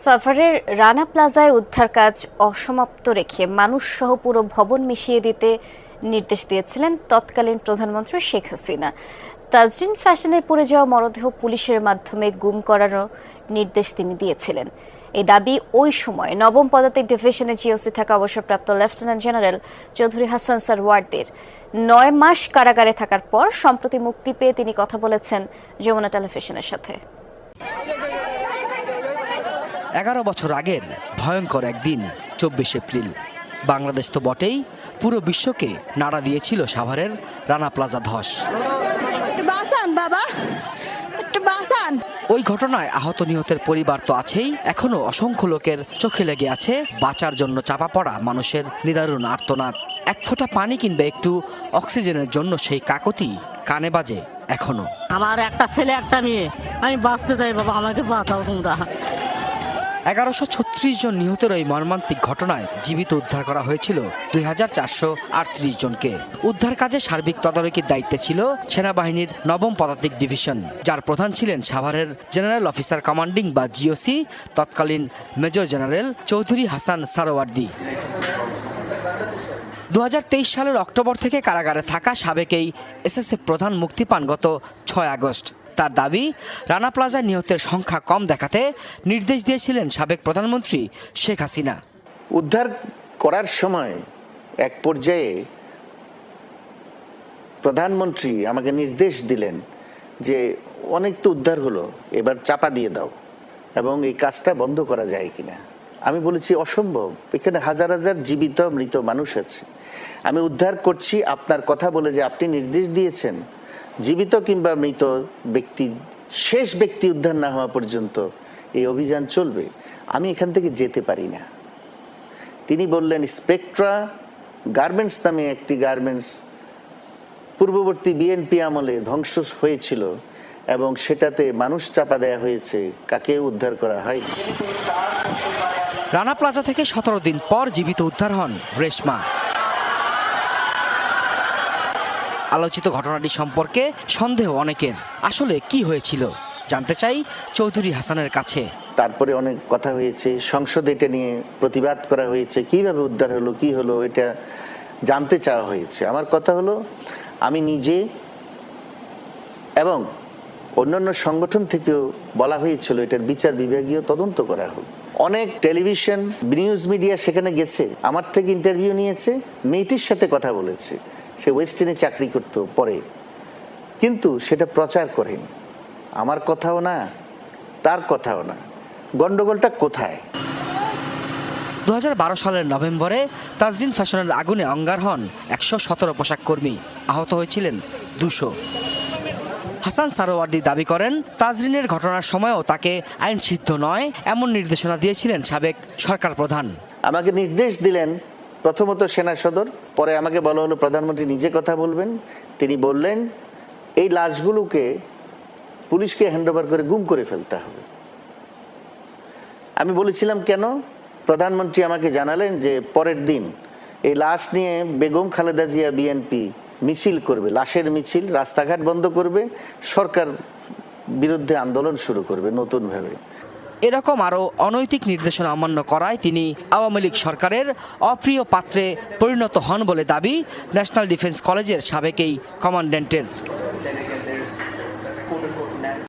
সাভারের রানা প্লাজায় উদ্ধার কাজ অসমাপ্ত রেখে মানুষসহ পুরো ভবন মিশিয়ে দিতে নির্দেশ দিয়েছিলেন তৎকালীন প্রধানমন্ত্রী শেখ হাসিনা। তাজরিন ফ্যাশনের পুড়ে যাওয়া মরদেহ পুলিশের মাধ্যমে গুম করারও নির্দেশ তিনি দিয়েছিলেন। এই দাবি ওই সময় নবম পদাতিক ডিভিশনে জিওসি থাকা অবসরপ্রাপ্ত লেফটেন্যান্ট জেনারেল চৌধুরী হাসান সারওয়ারদের ৯ মাস কারাগারে থাকার পর সম্প্রতি মুক্তি পেয়ে তিনি কথা বলেছেন যমুনা টেলিভিশনের সাথে। ১১ বছর আগের ভয়ঙ্কর একদিন ২৪ এপ্রিল। বাংলাদেশ তো বটেই, পুরো বিশ্বকে নাড়া দিয়েছিল সাভারের রানা প্লাজা ধস। ওই ঘটনায় আহত নিহতের পরিবার তো আছেই, এখনো অসংখ্য লোকের চোখে লেগে আছে বাঁচার জন্য চাপা পড়া মানুষের নিদারুণ আর্তনাদ। এক ফোঁটা পানি কিংবা একটু অক্সিজেনের জন্য সেই কাকতি কানে বাজে এখনো। আমার একটা ছেলে একটা মেয়ে, আমি বাঁচতে চাই বাবা, আমাকে বাঁচাও তোমরা। ১১৩৬ জন নিহতের ওই মর্মান্তিক ঘটনায় জীবিত উদ্ধার করা হয়েছিল ২৪৩৮ জনকে। উদ্ধার কাজে সার্বিক তদারকির দায়িত্বে ছিল সেনাবাহিনীর নবম পদাতিক ডিভিশন, যার প্রধান ছিলেন সাভারের জেনারেল অফিসার কমান্ডিং বা জিওসি তৎকালীন মেজর জেনারেল চৌধুরী হাসান সারোয়ার্দী। ২০২৩ সালের অক্টোবর থেকে কারাগারে থাকা সাবেক এই এসএসএফ প্রধান মুক্তি পান গত ৬ আগস্ট। তার দাবি, রানা প্লাজায় নিহতের সংখ্যা কম দেখাতে নির্দেশ দিয়েছিলেন সাবেক প্রধানমন্ত্রী শেখ হাসিনা। উদ্ধার করার সময় এক পর্যায়ে প্রধানমন্ত্রী আমাকে নির্দেশ দিলেন যে অনেক তো উদ্ধার হলো, এবার চাপা দিয়ে দাও এবং এই কাজটা বন্ধ করা যায় কিনা। আমি বলেছি অসম্ভব, এখানে হাজার হাজার জীবিত মৃত মানুষ আছে, আমি উদ্ধার করছি আপনার কথা বলে যে আপনি নির্দেশ দিয়েছেন জীবিত কিংবা মৃত ব্যক্তি, শেষ ব্যক্তি উদ্ধার না হওয়া পর্যন্ত এই অভিযান চলবে, আমি এখান থেকে যেতে পারি না। তিনি বললেন স্পেকট্রা গার্মেন্টস নামে একটি গার্মেন্টস পূর্ববর্তী বিএনপি আমলে ধ্বংস হয়েছিল এবং সেটাতে মানুষ চাপা দেয়া হয়েছে, কাকেও উদ্ধার করা হয়নি। রানা প্লাজা থেকে ১৭ দিন পর জীবিত উদ্ধার হন রেশমা। আলোচিত ঘটনাটি সম্পর্কে সন্দেহ অনেকের, আসলে কি হয়েছিল জানতে চাই চৌধুরী হাসানের কাছে। তারপরে অনেক কথা হয়েছে, সংসদে এটা নিয়ে প্রতিবাদ করা হয়েছে, কিভাবে উদ্ধার হলো কি হলো এটা জানতে চাওয়া হয়েছে। আমার কথা হলো, আমি নিজে এবং অন্যান্য সংগঠন থেকেও বলা হয়েছিল এটার বিচার বিভাগীয় তদন্ত করা হোক। অনেক টেলিভিশন নিউজ মিডিয়া সেখানে গেছে, আমার থেকে ইন্টারভিউ নিয়েছে, মেয়েটির সাথে কথা বলেছে, সে ওয়েস্টার্নে চাকরি করতো পরে, কিন্তু সেটা প্রচার করেনি। আমার কথাও না, তার কথাও না, গন্ডগোলটা কোথায়? ২০১২ সালের নভেম্বরে তাজরিন ফ্যাশনের আগুনে অঙ্গার হন ১১৭ পোশাক কর্মী, আহত হয়েছিলেন ২০০। হাসান সারোয়ার্দী দাবি করেন, তাজরিনের ঘটনার সময়ও তাকে আইন সিদ্ধ নয় এমন নির্দেশনা দিয়েছিলেন সাবেক সরকার প্রধান। আমাকে নির্দেশ দিলেন প্রথমত সেনা সদর, পরে আমাকে বলা হলো প্রধানমন্ত্রী নিজে কথা বলবেন। তিনি বললেন এই লাশগুলোকে পুলিশকে হ্যান্ডওভার করে গুম করে ফেলতে হবে। আমি বলেছিলাম কেন? প্রধানমন্ত্রী আমাকে জানালেন যে পরের দিন এই লাশ নিয়ে বেগম খালেদা জিয়া বিএনপি মিছিল করবে, লাশের মিছিল, রাস্তাঘাট বন্ধ করবে, সরকার বিরুদ্ধে আন্দোলন শুরু করবে নতুনভাবে। এরকম আরও অনৈতিক নির্দেশনা অমান্য করায় তিনি আওয়ামী লীগ সরকারের অপ্রিয় পাত্রে পরিণত হন বলে দাবি ন্যাশনাল ডিফেন্স কলেজের সাবেক এই কমান্ড্যান্টের।